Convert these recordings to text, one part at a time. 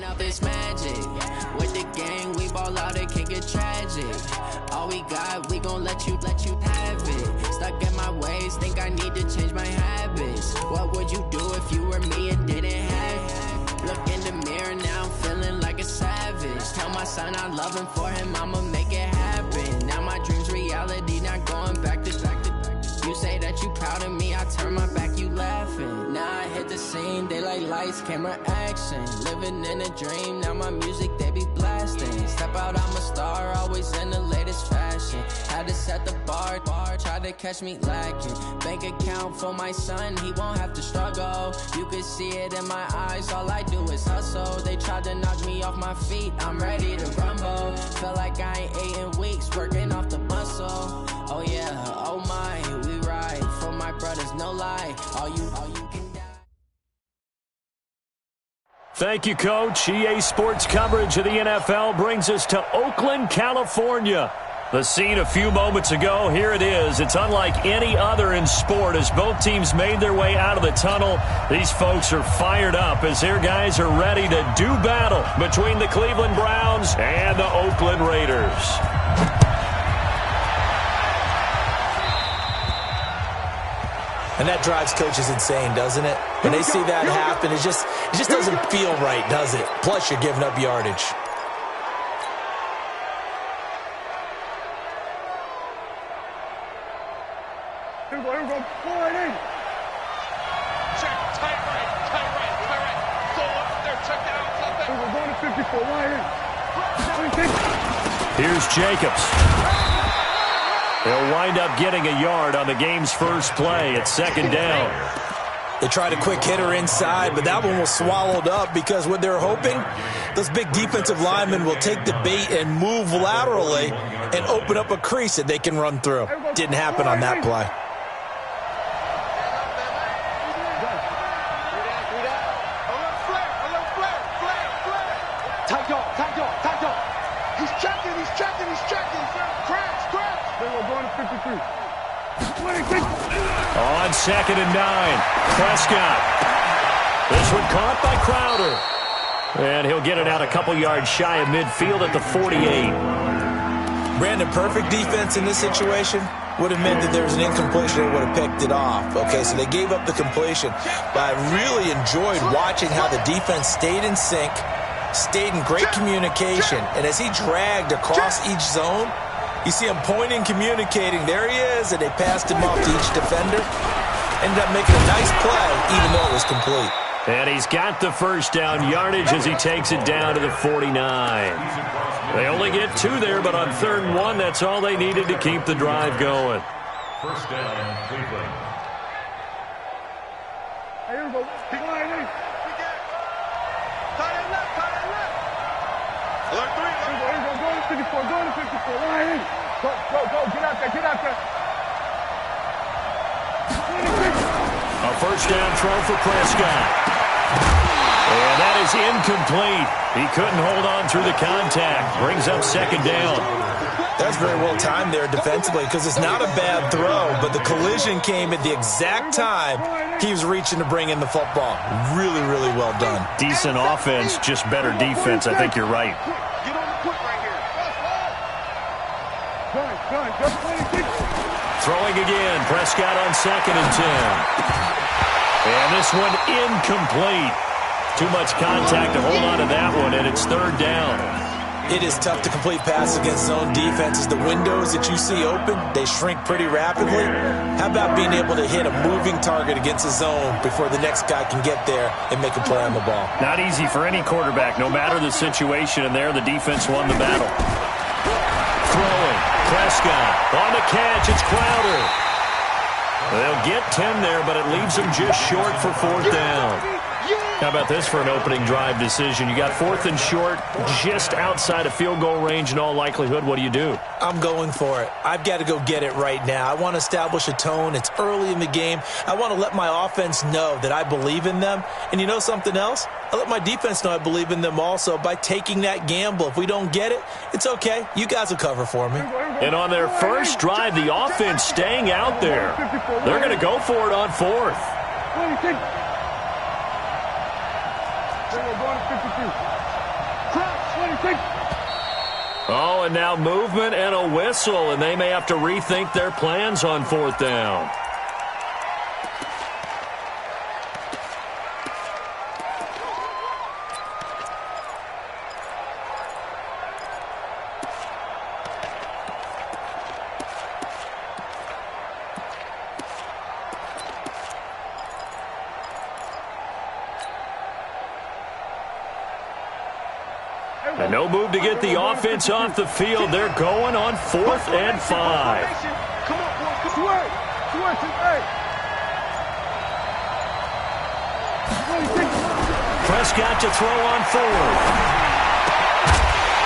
Up is magic. With the gang, we ball out, it can get tragic. All we got, we gon' let you have it. Stuck in my ways, think I need to change my habits. What would you do if you were me and didn't have it? Look in the mirror, now I'm feeling like a savage. Tell my son I love him, for him I'ma make it happen. Now my dream's reality, not going back to You say that you proud of me, I turn my back, you laughing. Now I hit the scene, daylight lights, camera action. Living in a dream, now my music, they be blasting. Step out, I'm a star, always in the latest fashion. Had to set the bar, try to catch me lacking. Bank account for my son, he won't have to struggle. You can see it in my eyes, all I do is hustle. They tried to knock me off my feet, I'm ready to rumble. Felt like I ain't ate in weeks, working off the muscle. Oh yeah, oh my, we ride for my brothers, no lie. All you can die. Thank you, Coach. EA Sports coverage of the NFL brings us to Oakland, California. The scene a few moments ago, here it is. It's unlike any other in sport as both teams made their way out of the tunnel. These folks are fired up as their guys are ready to do battle between the Cleveland Browns and the Oakland Raiders. And that drives coaches insane, doesn't it? When they see that happen, it just doesn't feel right, does it? Plus, you're giving up yardage. Here we go. Pull right in. Check, tight right. Go up there, check that out. We're going to 54, right in. Here's Jacobs. They'll wind up getting a yard on the game's first play at second down. They tried a quick hitter inside, but that one was swallowed up because what they're hoping, those big defensive linemen will take the bait and move laterally and open up a crease that they can run through. Didn't happen on that play. On 2nd and 9, Prescott. This one caught by Crowder. And he'll get it out a couple yards shy of midfield at the 48. Brandon, perfect defense in this situation would have meant that there was an incompletion and would have picked it off. Okay, so they gave up the completion. But I really enjoyed watching how the defense stayed in sync, stayed in great communication. And as he dragged across each zone, you see him pointing, communicating. There he is, and they passed him off to each defender. Ended up making a nice play, even though it was complete. And he's got the first down yardage as he takes it down to the 49. They only get 2 there, but on 3rd and 1, that's all they needed to keep the drive going. First down, Cleveland. Here we go. Line in. Alert 3. Here we go. Go to 54. Go to 54. Line in. Go. Get out there. A first down throw for Prescott. And that is incomplete. He couldn't hold on through the contact. Brings up 2nd down. That's very well timed there defensively because it's not a bad throw, but the collision came at the exact time he was reaching to bring in the football. Really, really well done. Decent offense, just better defense. I think you're right. Get on the quick right here. Throwing again. Prescott on 2nd and 10. And this one incomplete. Too much contact to hold on to that one, and it's 3rd down. It is tough to complete passes against zone defenses. The windows that you see open, they shrink pretty rapidly. How about being able to hit a moving target against a zone before the next guy can get there and make a play on the ball? Not easy for any quarterback, no matter the situation, and there the defense won the battle. Throwing. Prescott on the catch. It's Crowder. They'll get 10 there, but it leaves them just short for 4th down. How about this for an opening drive decision? You got 4th and short, just outside of field goal range in all likelihood. What do you do? I'm going for it. I've got to go get it right now. I want to establish a tone. It's early in the game. I want to let my offense know that I believe in them. And you know something else? I let my defense know I believe in them also by taking that gamble. If we don't get it, it's okay. You guys will cover for me. And on their first drive, the offense staying out there. They're going to go for it on 4th. 26. Going to 52. Cross, 26. Oh, and now movement and a whistle, and they may have to rethink their plans on 4th down. And no move to get the offense off the field. They're going on 4th and 5. Come on, boy. Switch. Hey. Prescott to throw on 4th.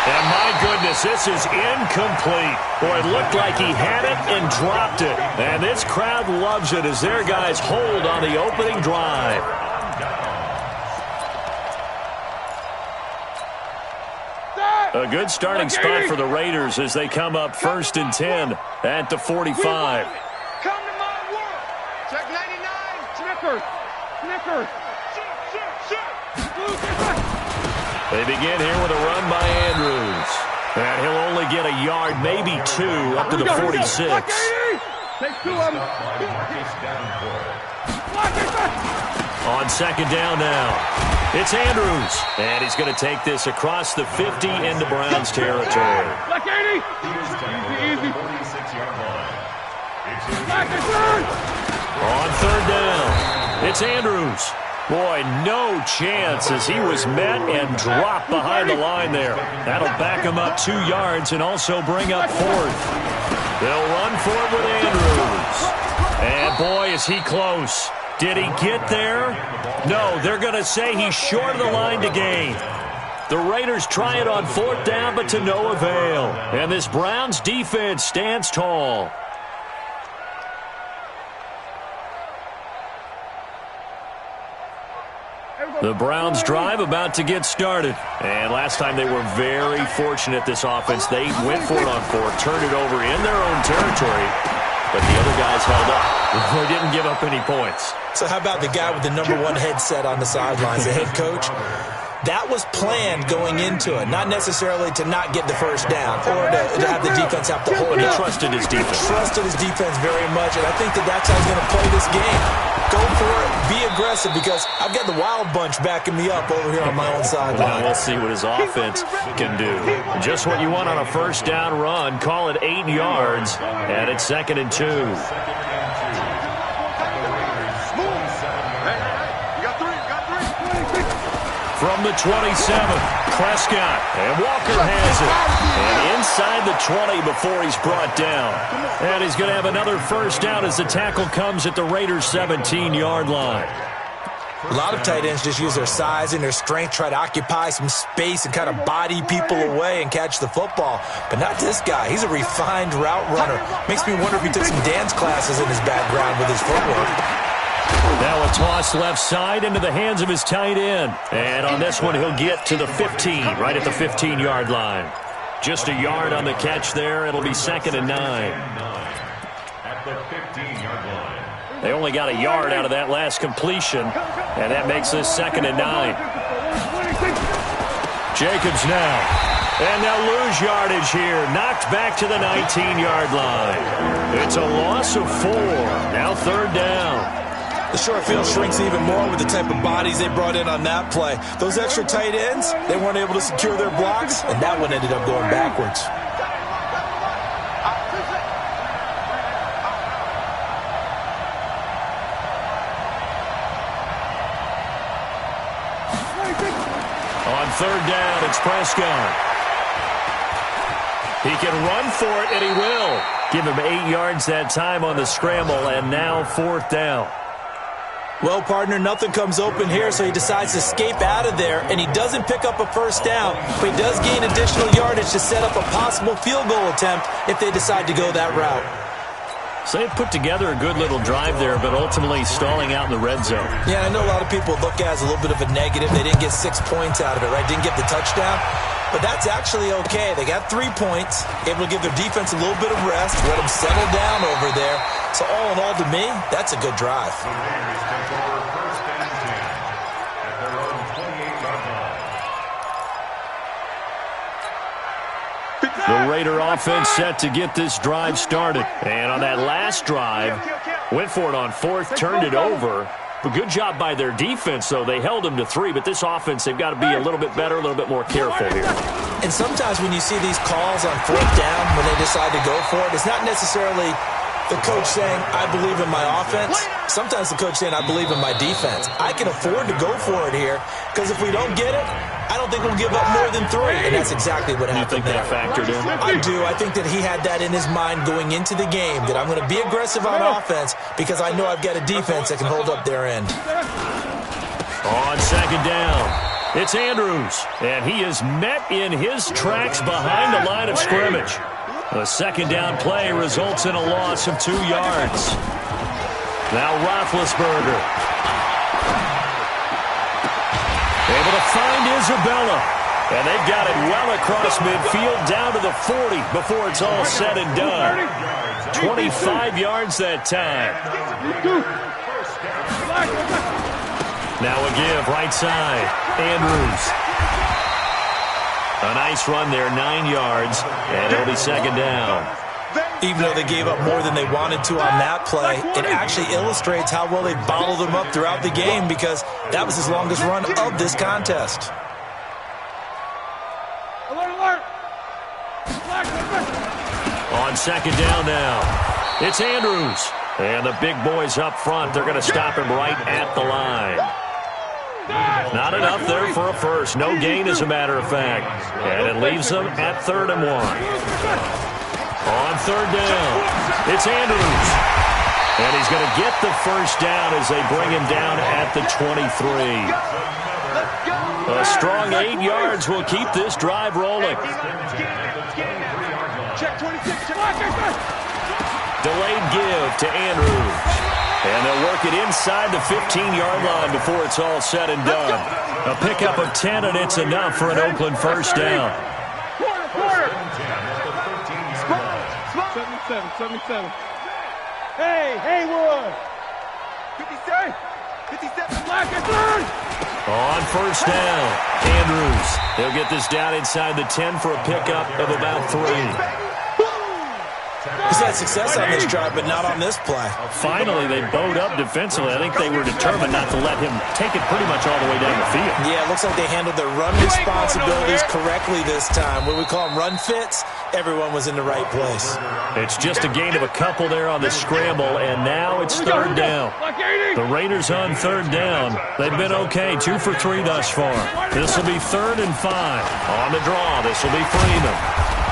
And my goodness, this is incomplete. Boy, it looked like he had it and dropped it. And this crowd loves it as their guys hold on the opening drive. A good starting spot for the Raiders as they come up 1st and 10 at the 45. Come to my world. Check 99. Snickers. They begin here with a run by Andrews. And he'll only get a yard, maybe 2, up to the 46. Take 2 of them. On 2nd down now. It's Andrews, and he's going to take this across the 50 into Browns territory. Black 80. Easy. On 3rd down, it's Andrews. Boy, no chance as he was met and dropped behind the line there. That'll back him up 2 yards and also bring up 4th. They'll run for it with Andrews. And boy, is he close. Did he get there? No, they're going to say he's short of the line to gain. The Raiders try it on 4th down, but to no avail. And this Browns defense stands tall. The Browns drive about to get started. And last time they were very fortunate, this offense. They went for it on 4th, turned it over in their own territory. But the other guys held up. They didn't give up any points. So how about the guy with the #1 headset on the sidelines, the head coach? That was planned going into it, not necessarily to not get the first down or to have the defense have to hold it. He trusted his defense. Trusted his defense very much, and I think that's how he's going to play this game. Go for it, be aggressive, because I've got the wild bunch backing me up over here on my own sideline. Well, we'll see what his offense can do. Just what you want on a 1st down run. Call it 8 yards, and it's 2nd and 2. From the 27, Prescott, and Walker has it. And inside the 20 before he's brought down. And he's going to have another 1st down as the tackle comes at the Raiders' 17-yard line. A lot of tight ends just use their size and their strength, try to occupy some space and kind of body people away and catch the football. But not this guy. He's a refined route runner. Makes me wonder if he took some dance classes in his background with his footwork. Now a toss left side into the hands of his tight end. And on this one, he'll get to the 15, right at the 15-yard line. Just a yard on the catch there. It'll be 2nd and 9. At the 15-yard line. They only got a yard out of that last completion, and that makes this 2nd and 9. Jacobs now. And they'll lose yardage here. Knocked back to the 19-yard line. It's a loss of 4. Now 3rd down. The short field shrinks even more with the type of bodies they brought in on that play. Those extra tight ends, they weren't able to secure their blocks, and that one ended up going backwards. On 3rd down, it's Prescott. He can run for it, and he will. Give him 8 yards that time on the scramble, and now 4th down. Well, partner, nothing comes open here, so he decides to escape out of there, and he doesn't pick up a first down, but he does gain additional yardage to set up a possible field goal attempt if they decide to go that route. So they've put together a good little drive there, but ultimately stalling out in the red zone. Yeah, I know a lot of people look at it as a little bit of a negative. They didn't get 6 points out of it, right? Didn't get the touchdown. But that's actually okay. They got 3 points, able to give their defense a little bit of rest, let them settle down over there. So all in all, to me, that's a good drive. The Raider offense set to get this drive started. And on that last drive, went for it on fourth, turned it over. But good job by their defense, though. They held them to 3, but this offense, they've got to be a little bit better, a little bit more careful here. And sometimes when you see these calls on fourth down, when they decide to go for it, it's not necessarily the coach saying, I believe in my offense. Sometimes the coach saying, I believe in my defense. I can afford to go for it here, because if we don't get it, I don't think we'll give up more than 3, and that's exactly what happened there. You think that factored in? I do. I think that he had that in his mind going into the game, that I'm going to be aggressive on offense because I know I've got a defense that can hold up their end. On second down, it's Andrews, and he is met in his tracks behind the line of scrimmage. The second down play results in a loss of 2 yards. Now Roethlisberger. Able to find Isabella. And they've got it well across midfield down to the 40 before it's all said and done. 25 yards that time. Now a give right side. Andrews. A nice run there, 9 yards, and it'll be second down. Even though they gave up more than they wanted to on that play, it actually illustrates how well they bottled them up throughout the game because that was his longest run of this contest. On second down now, it's Andrews. And the big boys up front, they're going to stop him right at the line. Not enough there for a first. No gain, as a matter of fact. And it leaves them at 3rd and 1. On third down, it's Andrews. And he's going to get the first down as they bring him down at the 23. A strong 8 yards will keep this drive rolling. Delayed give to Andrews. And they'll work it inside the 15-yard line before it's all said and done. A pickup of 10, and it's enough for an Oakland first down. 77. Hey, Haywood. 57. 57. Black and third. On first down, Andrews. He'll get this down inside the 10 for a pickup of about 3. He's had success on this drive, but not on this play. Finally, they bowed up defensively. I think they were determined not to let him take it pretty much all the way down the field. Yeah, it looks like they handled their run responsibilities correctly this time. What we call them run fits, everyone was in the right place. It's just a gain of a couple there on the scramble, and now it's third down. The Raiders on third down. They've been okay, 2 for 3 thus far. This will be 3rd and 5. On the draw, this will be Freeman.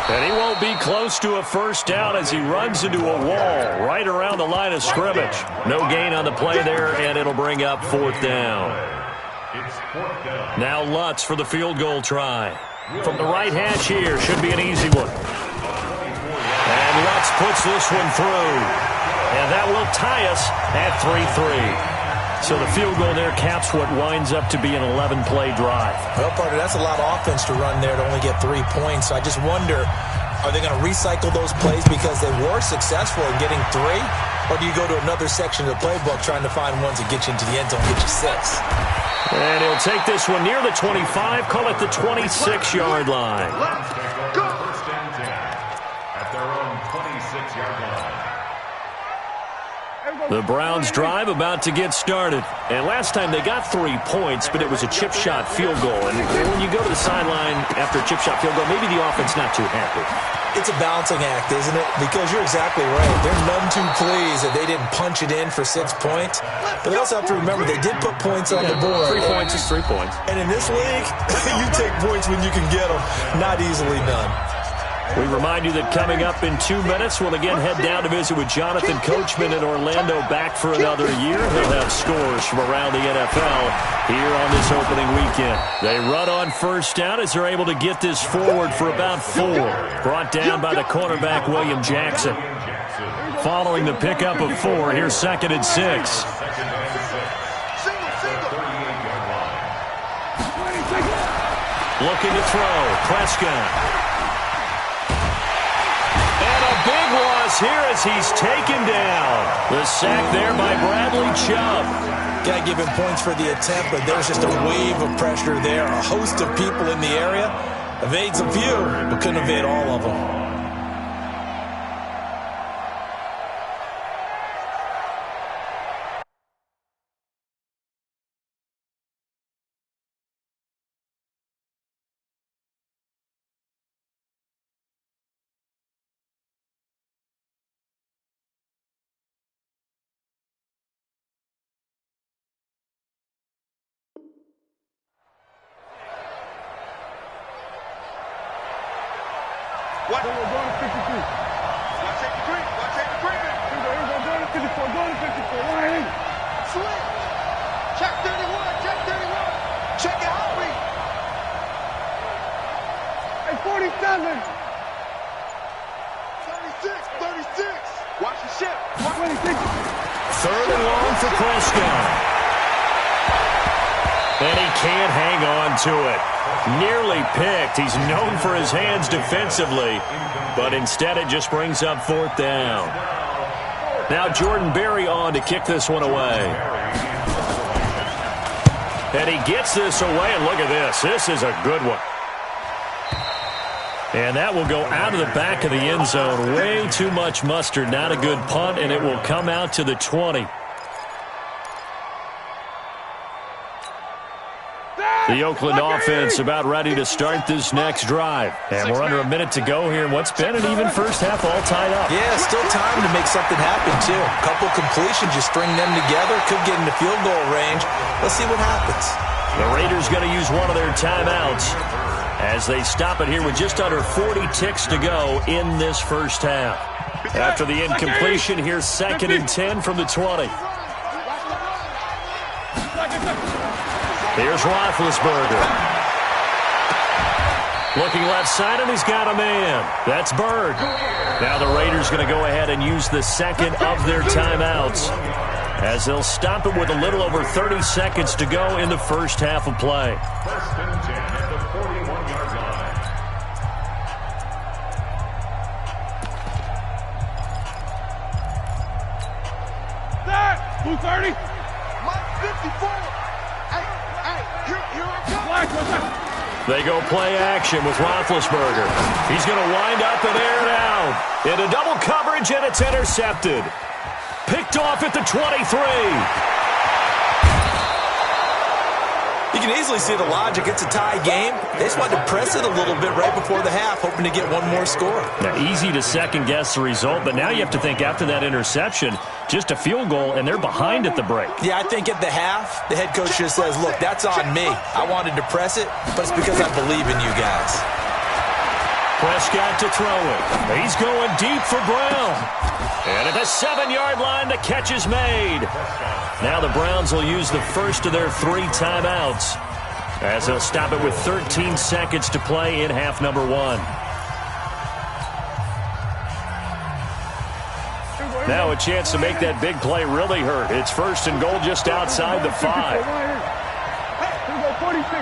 And he won't be close to a first down as he runs into a wall right around the line of scrimmage. No gain on the play there, and it'll bring up 4th down. Now Lutz for the field goal try. From the right hash here, should be an easy one. And Lutz puts this one through. And that will tie us at 3-3. So the field goal there caps what winds up to be an 11-play drive. Well, partner, that's a lot of offense to run there to only get 3 points. So I just wonder, are they going to recycle those plays because they were successful in getting 3? Or do you go to another section of the playbook trying to find ones that get you into the end zone and get you 6? And he'll take this one near the 25, call it the 26-yard line. First and 10 at their own 26-yard line. The Browns drive about to get started. And last time they got 3 points, but it was a chip shot field goal. And when you go to the sideline after a chip shot field goal, maybe the offense not too happy. It's a balancing act, isn't it? Because you're exactly right. They're none too pleased that they didn't punch it in for 6 points. But they also have to remember they did put points on the board. 3 points is 3 points. And in this league, you take points when you can get them. Not easily done. We remind you that coming up in 2 minutes, we'll again head down to visit with Jonathan Coachman in Orlando, back for another year. He'll have scores from around the NFL here on this opening weekend. They run on first down as they're able to get this forward for about 4. Brought down by the cornerback, William Jackson. Following the pickup of 4, here's 2nd and 6. Looking to throw. Prescott. And a big loss here as he's taken down. The sack there by Bradley Chubb. Got to give him points for the attempt, but there's just a wave of pressure there. A host of people in the area. Evades a few, but couldn't evade all of them. What? We're going to 52. Watch 83. Watch 83. Here we go. Going to 54. Going to 54. Line. Switch. Check 31. Check 31. Check it out. Hey, 47. 36. 36. Watch the ship. 26. 3rd and long for Prescott. And he can't hang on to it. Nearly picked. He's known for his hands defensively, but instead it just brings up 4th down. Now Jordan Berry on to kick this one away. And he gets this away, and look at this. This is a good one. And that will go out of the back of the end zone. Way too much mustard. Not a good punt, and it will come out to the 20. The Oakland offense about ready to start this next drive. And we're under a minute to go here in what's been an even first half, all tied up. Yeah, still time to make something happen, too. A couple completions, you string them together, could get into field goal range. Let's see what happens. The Raiders going to use one of their timeouts as they stop it here with just under 40 ticks to go in this first half. After the incompletion, here's 2nd and 10 from the 20. Here's Roethlisberger. Looking left side, and he's got a man. That's Bird. Now the Raiders going to go ahead and use the second of their timeouts as they'll stop it with a little over 30 seconds to go in the first half of play. 1st and 10 at the 41-yard line. That! 230. Mike 54. They go play action with Roethlisberger. He's going to wind up and air it out. Into double coverage, and it's intercepted. Picked off at the 23. You can easily see the logic. It's a tie game. They just wanted to press it a little bit right before the half, hoping to get one more score. Now, easy to second-guess the result, but now you have to think after that interception, just a field goal, and they're behind at the break. Yeah, I think at the half, the head coach just says, look, that's on me. I wanted to press it, but it's because I believe in you guys. Prescott to throw it. He's going deep for Brown. And at the 7-yard line, the catch is made. Now the Browns will use the first of their 3 timeouts as they'll stop it with 13 seconds to play in half number 1. Now a chance to make that big play really hurt. It's 1st and goal just outside the 5. Here we go, 46.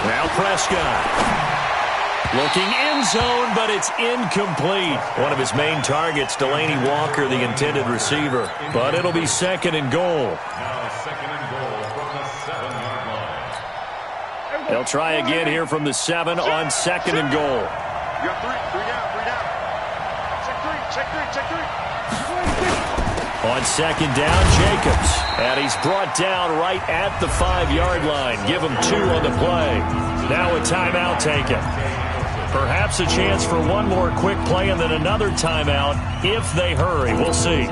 Now Prescott. Looking end zone, but it's incomplete. One of his main targets, Delaney Walker, the intended receiver. But it'll be 2nd and goal. Now 2nd and goal from the 7-yard line. They'll try again here from the 7 on 2nd and goal. You got 3 down. Check 3. On 2nd down, Jacobs. And he's brought down right at the 5-yard line. Give him 2 on the play. Now a timeout taken. Perhaps a chance for one more quick play and then another timeout if they hurry. We'll see.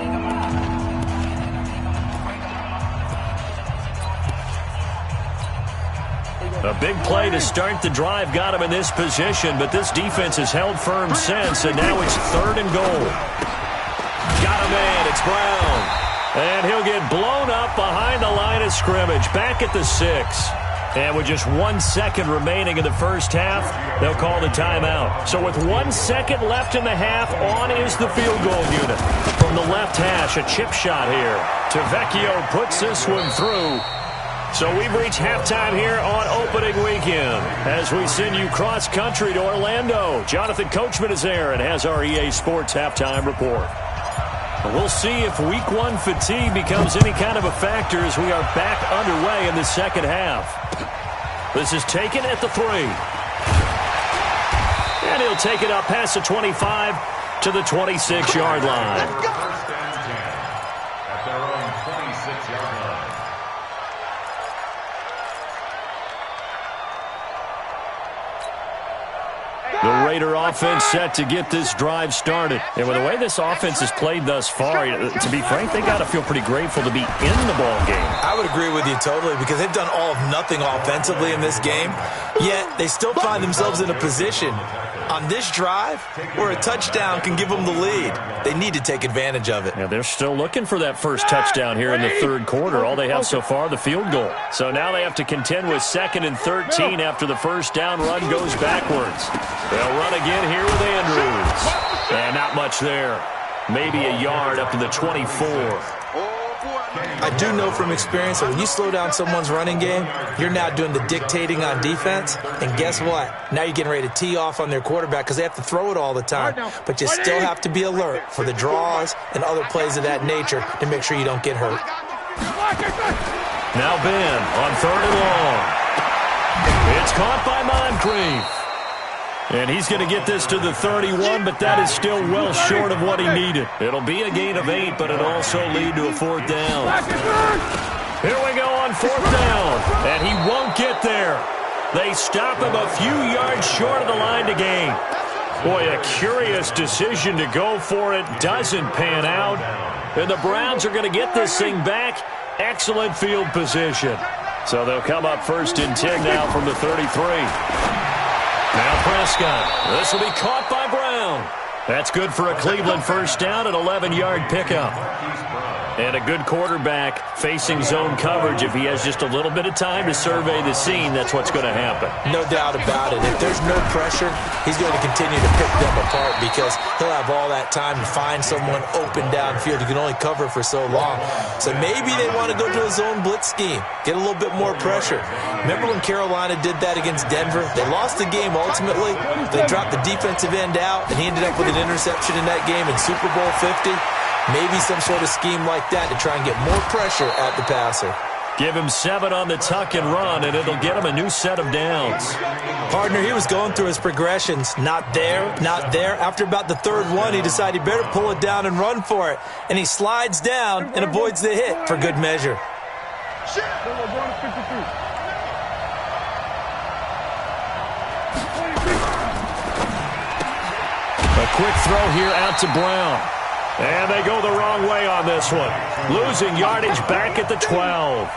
A big play to start the drive got him in this position, but this defense has held firm since, and now it's 3rd and goal. Got him in. It's Brown. And he'll get blown up behind the line of scrimmage, back at the 6. And with just 1 second remaining in the first half, they'll call the timeout. So with 1 second left in the half, on is the field goal unit. From the left hash, a chip shot here. Vecchio puts this one through. So we've reached halftime here on opening weekend as we send you cross-country to Orlando. Jonathan Coachman is there and has our EA Sports halftime report. We'll see if Week 1 fatigue becomes any kind of a factor as we are back underway in the second half. This is taken at the 3. And he'll take it up past the 25 to the 26-yard line. First and 10 at their own 26-yard line. The Raider offense set to get this drive started. And with the way this offense has played thus far, to be frank, they got to feel pretty grateful to be in the ball game. I would agree with you totally because they've done all of nothing offensively in this game, yet they still find themselves in a position on this drive where a touchdown can give them the lead. They need to take advantage of it. Yeah, they're still looking for that first touchdown here in the 3rd quarter. All they have so far, the field goal. So now they have to contend with 2nd and 13 after the first down run goes backwards. They'll run again here with Andrews. And not much there. Maybe a yard up to the 24. I do know from experience that when you slow down someone's running game, you're now doing the dictating on defense. And guess what? Now you're getting ready to tee off on their quarterback because they have to throw it all the time. But you still have to be alert for the draws and other plays of that nature to make sure you don't get hurt. Now Ben on 3rd and long. It's caught by Moncrief. And he's going to get this to the 31, but that is still well short of what he needed. It'll be a gain of 8, but it'll also lead to a 4th down. Here we go on 4th down, and he won't get there. They stop him a few yards short of the line to gain. Boy, a curious decision to go for it. Doesn't pan out. And the Browns are going to get this thing back. Excellent field position. So they'll come up 1st and 10 now from the 33. Now Prescott. This will be caught by Brown. That's good for a Cleveland first down, an 11-yard pickup. And a good quarterback facing zone coverage. If he has just a little bit of time to survey the scene, that's what's going to happen. No doubt about it. If there's no pressure, he's going to continue to pick them apart because he'll have all that time to find someone open downfield. You can only cover for so long. So maybe they want to go to a zone blitz scheme, get a little bit more pressure. Remember when Carolina did that against Denver? They lost the game ultimately. They dropped the defensive end out, and he ended up with an interception in that game in Super Bowl 50. Maybe some sort of scheme like that to try and get more pressure at the passer. Give him 7 on the tuck and run, and it'll get him a new set of downs. Partner, he was going through his progressions. Not there, not there. After about the 3rd one, he decided he better pull it down and run for it. And he slides down and avoids the hit for good measure. A quick throw here out to Brown. And they go the wrong way on this one. Losing yardage back at the 12.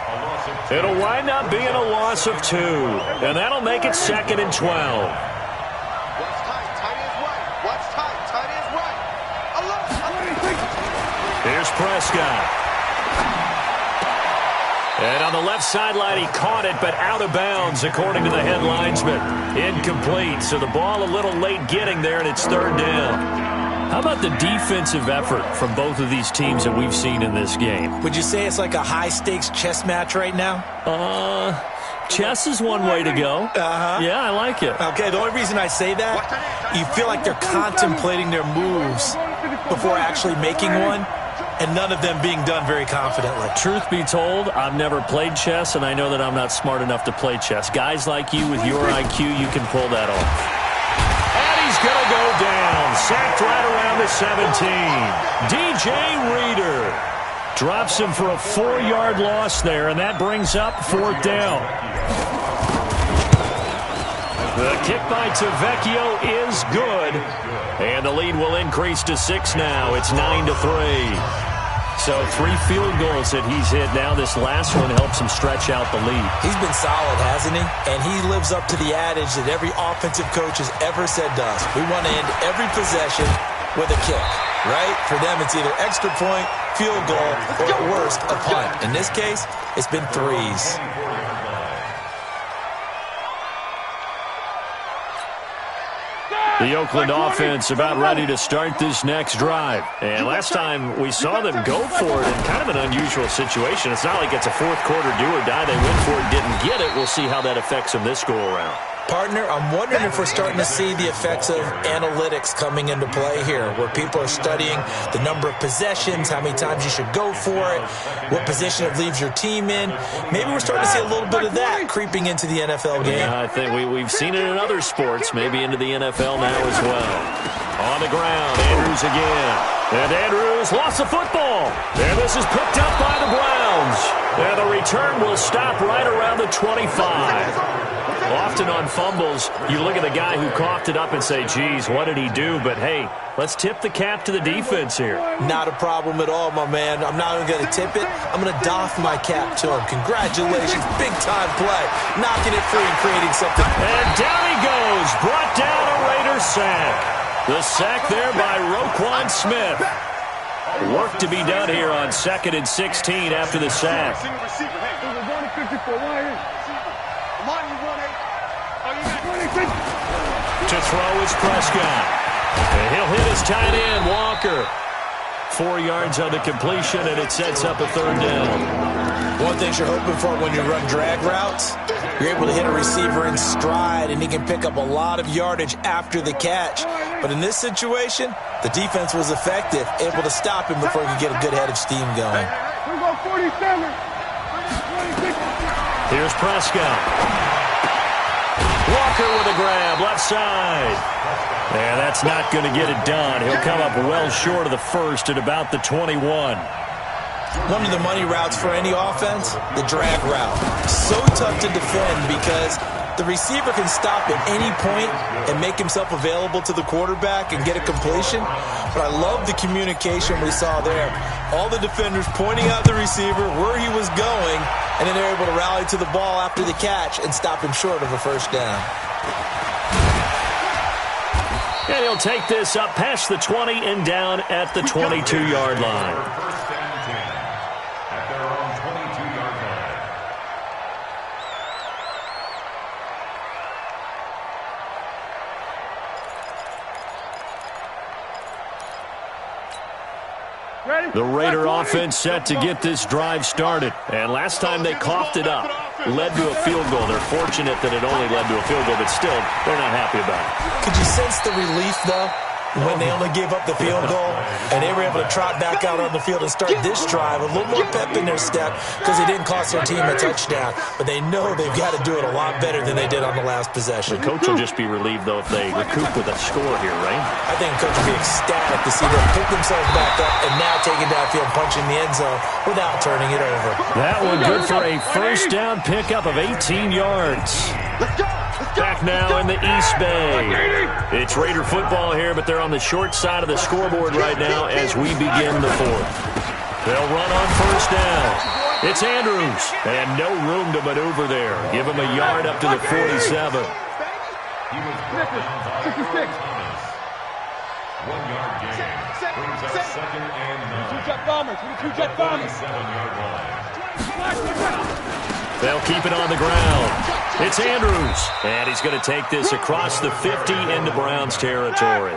It'll wind up being a loss of 2. And that'll make it 2nd and 12. What's tight? Tight is right. What's tight? Tight is right. Here's Prescott. And on the left sideline, he caught it, but out of bounds, according to the head linesman. Incomplete, so the ball a little late getting there, and it's 3rd down. How about the defensive effort from both of these teams that we've seen in this game? Would you say it's like a high-stakes chess match right now? Chess is one way to go. Yeah, I like it. Okay, the only reason I say that, you feel like they're contemplating their moves before actually making one, and none of them being done very confidently. Truth be told, I've never played chess, and I know that I'm not smart enough to play chess. Guys like you with your IQ, you can pull that off. He's going to go down. Sacked right around the 17. DJ Reader drops him for a 4-yard loss there, and that brings up 4th down. The kick by Vecchio is good, and the lead will increase to 6 now. It's 9-3. So 3 field goals that he's hit now. This last one helps him stretch out the lead. He's been solid, hasn't he? And he lives up to the adage that every offensive coach has ever said to us. We want to end every possession with a kick, right? For them, it's either extra point, field goal, or at worst, a punt. In this case, it's been 3s. The Oakland offense about ready to start this next drive. And last time we saw them go for it in kind of an unusual situation. It's not like it's a fourth quarter do or die. They went for it, didn't get it. We'll see how that affects them this go-around. Partner, I'm wondering if we're starting to see the effects of analytics coming into play here, where people are studying the number of possessions, how many times you should go for it, what position it leaves your team in. Maybe we're starting to see a little bit of that creeping into the NFL game. Yeah, I think we've seen it in other sports, maybe into the NFL now as well. On the ground, Andrews again. And Andrews lost the football. And this is picked up by the Browns. And the return will stop right around the 25. Often on fumbles, you look at the guy who coughed it up and say, geez, what did he do? But, hey, let's tip the cap to the defense here. Not a problem at all, my man. I'm not even going to tip it. I'm going to doff my cap to him. Congratulations. Big-time play. Knocking it free and creating something. And down he goes. Brought down a Raider sack. The sack there by Roquan Smith. Work to be done here on 2nd and 16 after the sack. To throw is Prescott. And he'll hit his tight end, Walker. 4 yards on the completion, and it sets up a 3rd down. One thing you're hoping for when you run drag routes, you're able to hit a receiver in stride, and he can pick up a lot of yardage after the catch. But in this situation, the defense was effective, able to stop him before he could get a good head of steam going. Here's Prescott. Walker with a grab, left side. And that's not going to get it done. He'll come up well short of the first at about the 21. One of the money routes for any offense, the drag route. So tough to defend because the receiver can stop at any point and make himself available to the quarterback and get a completion. But I love the communication we saw there. All the defenders pointing out the receiver, where he was going, and then they're able to rally to the ball after the catch and stop him short of a 1st down. And he'll take this up past the 20 and down at the 22-yard line. First and 10 at their own 22-yard line. The Raider offense set to get this drive started. And last time they coughed it up, led to a field goal. They're fortunate that it only led to a field goal, but still, they're not happy about it. Could you sense the relief, though, when they only gave up the field goal and they were able to trot back out on the field and start this drive? A little more pep in their step because they didn't cost their team a touchdown. But they know they've got to do it a lot better than they did on the last possession. The coach will just be relieved, though, if they recoup with a score here, right? I think the coach will be ecstatic to see them pick themselves back up and now taking downfield, punching the end zone without turning it over. That one good for a 1st down pickup of 18 yards. Back now in the East Bay. It's Raider football here, but they're on the short side of the scoreboard right now as we begin the 4th. They'll run on 1st down. It's Andrews, and no room to maneuver there. Give him a yard up to the 47. He was brought down by Thomas. 1-yard gain. Brings up 2nd and 9. 2-jet bombers. 2-jet bombers. 47-yard line. They'll keep it on the ground. It's Andrews, and he's going to take this across the 50 into Browns territory.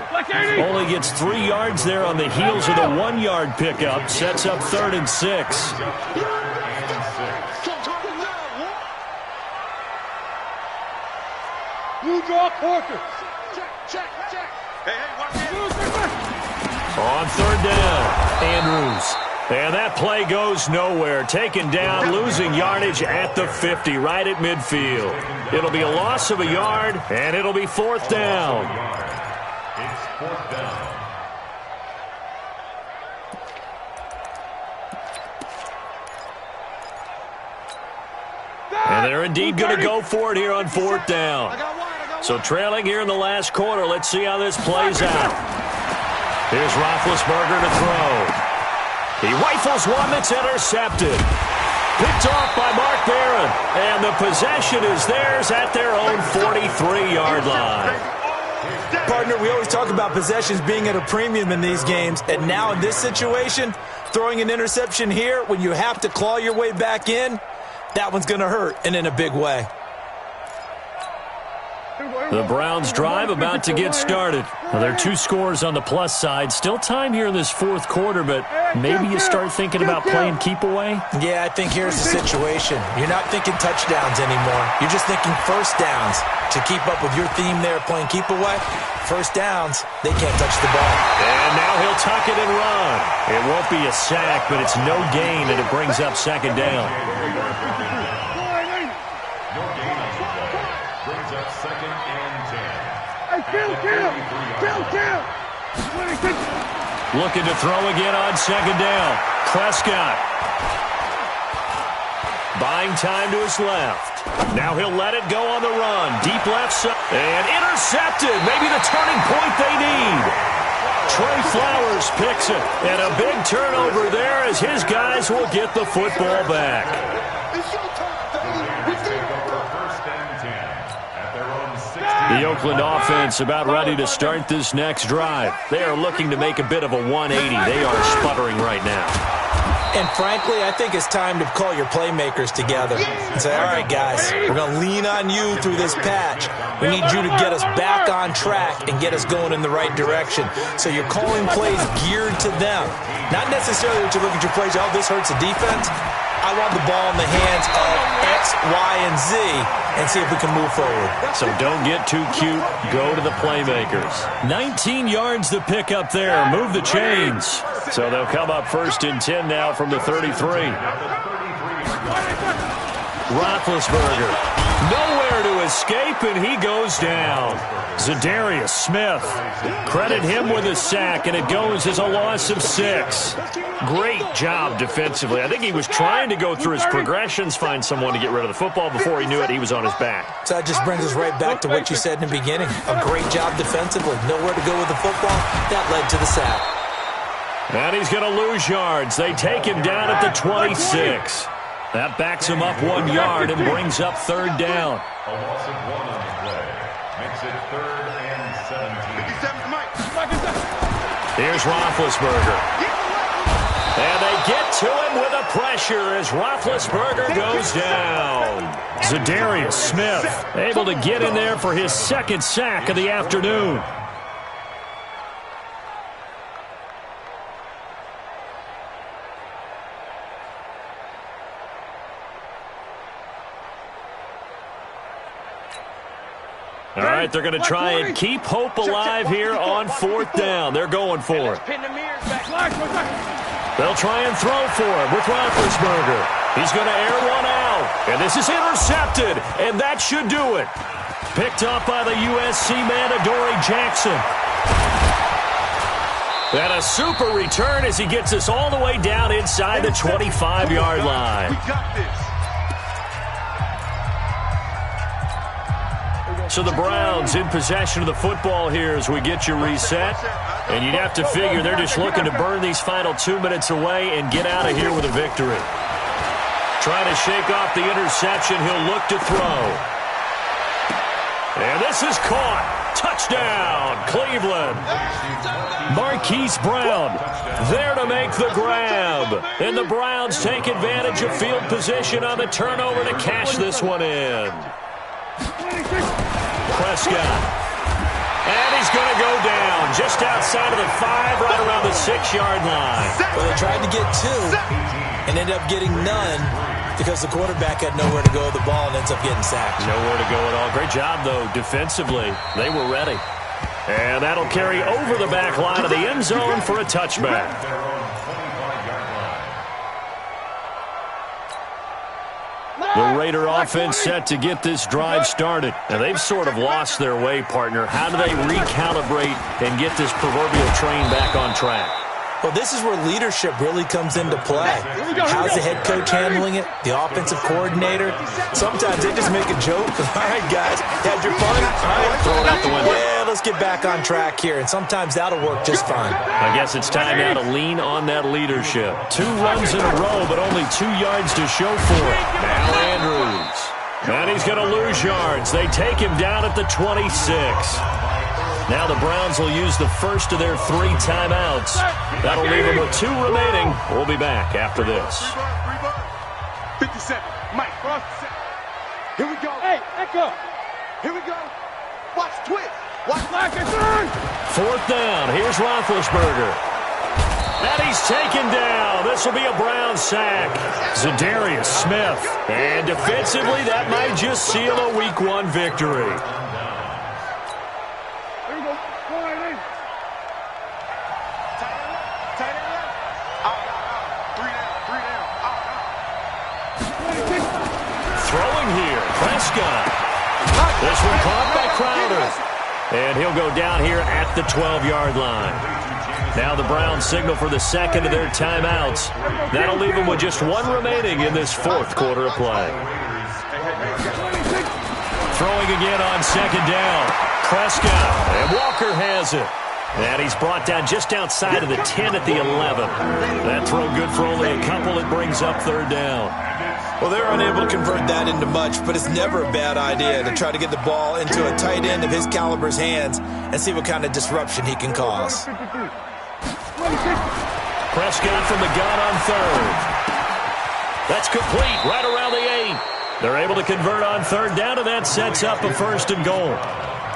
Only gets 3 yards there on the heels of the 1-yard pickup. Sets up 3rd and 6. Blue draw quarter. Check. Hey, watch it. On 3rd down, Andrews. And that play goes nowhere. Taken down, losing yardage at the 50, right at midfield. It'll be a loss of a yard, and it'll be 4th down. It's 4th down. And they're indeed going to go for it here on 4th down. So trailing here in the last quarter, let's see how this plays out. Here's Roethlisberger to throw. He rifles one that's intercepted. Picked off by Mark Barron. And the possession is theirs at their own 43-yard line. Partner, we always talk about possessions being at a premium in these games. And now in this situation, throwing an interception here when you have to claw your way back in, that one's going to hurt, and in a big way. The Browns drive about to get started. Well, there are 2 scores on the plus side. Still time here in this fourth quarter, but maybe you start thinking about playing keep away? Yeah, I think here's the situation. You're not thinking touchdowns anymore. You're just thinking first downs. To keep up with your theme there, playing keep away, first downs, they can't touch the ball. And now he'll tuck it and run. It won't be a sack, but it's no gain, and it brings up second down. Looking to throw again on second down. Prescott. Buying time to his left. Now he'll let it go on the run. Deep left side. And intercepted. Maybe the turning point they need. Trey Flowers picks it. And a big turnover there as his guys will get the football back. The Oakland offense about ready to start this next drive. They are looking to make a bit of a 180. They are sputtering right now. And frankly, I think it's time to call your playmakers together and say, all right, guys, we're going to lean on you through this patch. We need you to get us back on track and get us going in the right direction. So you're calling plays geared to them. Not necessarily that you look at your plays, oh, this hurts the defense. I want the ball in the hands of X, Y, and Z and see if we can move forward. So don't get too cute. Go to the playmakers. 19 yards to pick up there. Move the chains. So they'll come up first and 10 now from the 33. Roethlisberger. Nowhere to escape, and he goes down. Zadarius Smith. Credit him with a sack, and it goes as a loss of 6. Great job defensively. I think he was trying to go through his progressions, find someone to get rid of the football. Before he knew it, he was on his back. So that just brings us right back to what you said in the beginning. A great job defensively. Nowhere to go with the football. That led to the sack. And he's going to lose yards. They take him down at the 26. That backs him up 1 yard and brings up third down. A loss of 1 on the play. Makes it 3rd and 17. Here's Roethlisberger. And they get to him with a pressure as Roethlisberger goes down. Zadarius Smith able to get in there for his second sack of the afternoon. All right, they're going to try and keep hope alive here on 4th down. They're going for it. They'll try and throw for him with Roethlisberger. He's going to air one out. And this is intercepted, and that should do it. Picked up by the USC man, Adoree Jackson. And a super return as he gets us all the way down inside the 25-yard line. We got this. So the Browns in possession of the football here as we get you reset. And you'd have to figure they're just looking to burn these final 2 minutes away and get out of here with a victory. Trying to shake off the interception. He'll look to throw. And this is caught. Touchdown, Cleveland. Marquise Brown there to make the grab. And the Browns take advantage of field position on the turnover to cash this one in. Prescott. And he's going to go down just outside of the 5, right around the 6-yard line. Well, they tried to get 2 and ended up getting none because the quarterback had nowhere to go with the ball and ends up getting sacked. Nowhere to go at all. Great job, though, defensively. They were ready. And that'll carry over the back line of the end zone for a touchback. The Raider offense set to get this drive started. And they've sort of lost their way, partner. How do they recalibrate and get this proverbial train back on track? Well, this is where leadership really comes into play. How's the head coach handling it? The offensive coordinator? Sometimes they just make a joke. All right, guys, had your fun? All right, throw it out the window. Yeah, let's get back on track here, and sometimes that'll work just fine. I guess it's time now to lean on that leadership. 2 runs in a row, but only 2 yards to show for it. Now Andrews. And he's going to lose yards. They take him down at the 26. Now the Browns will use the first of their 3 timeouts. That'll leave them with 2 remaining. We'll be back after this. 57. Mike, cross the center. Here we go. Hey, echo. Here we go. Watch twist. Watch black and turn. 4th down. Here's Roethlisberger. And he's taken down. This will be a Brown sack. Zadarius Smith. And defensively, that might just seal a Week 1 victory. Here we go. Go right in. Tight end left. Out. 3 down. Out. Throwing here. Prescott. This one caught by Crowder. And he'll go down here at the 12-yard line. Now the Browns signal for the second of their timeouts. That'll leave them with just 1 remaining in this 4th quarter of play. Throwing again on 2nd down. Prescott. And Walker has it. And he's brought down just outside of the 10 at the 11. That throw good for only a couple. It brings up 3rd down. Well, they're unable to convert that into much, but it's never a bad idea to try to get the ball into a tight end of his caliber's hands and see what kind of disruption he can cause. Prescott from the gun on 3rd. That's complete right around the 8. They're able to convert on 3rd down, and that sets up a 1st and goal.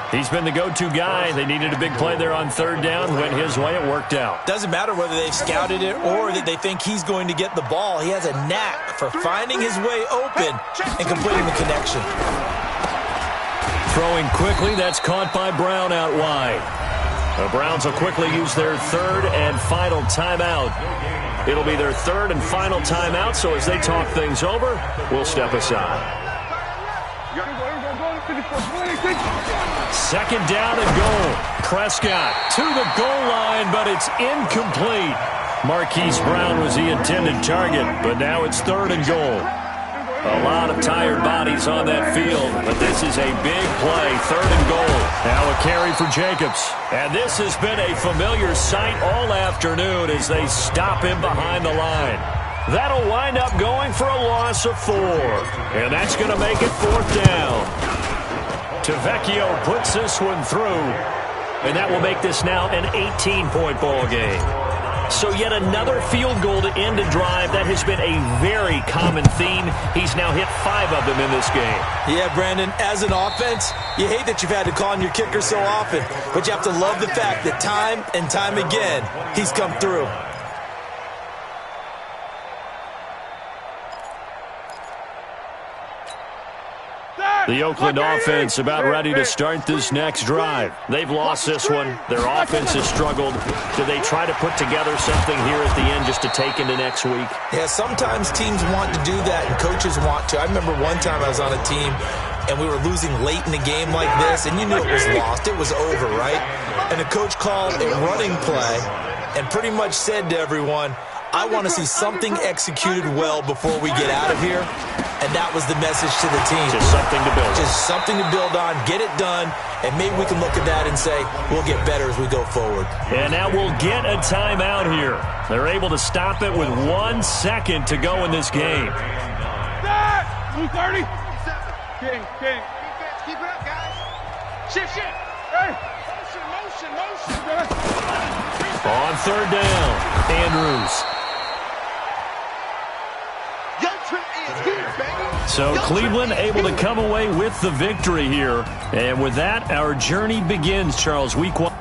He's been the go-to guy. They needed a big play there on 3rd down. Went his way. It worked out. Doesn't matter whether they've scouted it or that they think he's going to get the ball. He has a knack for finding his way open and completing the connection. Throwing quickly. That's caught by Brown out wide. The Browns will quickly use their 3rd and final timeout. It'll be their 3rd and final timeout, so as they talk things over, we'll step aside. 2nd down and goal. Prescott to the goal line, but it's incomplete. Marquise Brown was the intended target, but now it's 3rd and goal. A lot of tired bodies on that field, but this is a big play. 3rd and goal. Now a carry for Jacobs. And this has been a familiar sight all afternoon as they stop him behind the line. That'll wind up going for a loss of 4. And that's going to make it 4th down. Tavecchio puts this one through. And that will make this now an 18-point ball game. So yet another field goal to end a drive. That has been a very common theme. He's now hit 5 of them in this game. Yeah, Brandon, as an offense, you hate that you've had to call on your kicker so often. But you have to love the fact that time and time again, he's come through. The Oakland offense about ready to start this next drive. They've lost this one. Their offense has struggled. Do they try to put together something here at the end just to take into next week? Yeah, sometimes teams want to do that and coaches want to. I remember one time I was on a team and we were losing late in the game like this, and you knew it was lost. It was over, right? And the coach called a running play and pretty much said to everyone, I want to see something executed well before we get out of here. And that was the message to the team. Just something to build on. Just something to build on, get it done, and maybe we can look at that and say, we'll get better as we go forward. And now we'll get a timeout here. They're able to stop it with 1 second to go in this game. 2:30. King. Defense, keep it up, guys. Shift. Hey. Motion. On 3rd down, Andrews. So Cleveland able to come away with the victory here. And with that, our journey begins, Charles. Week 1.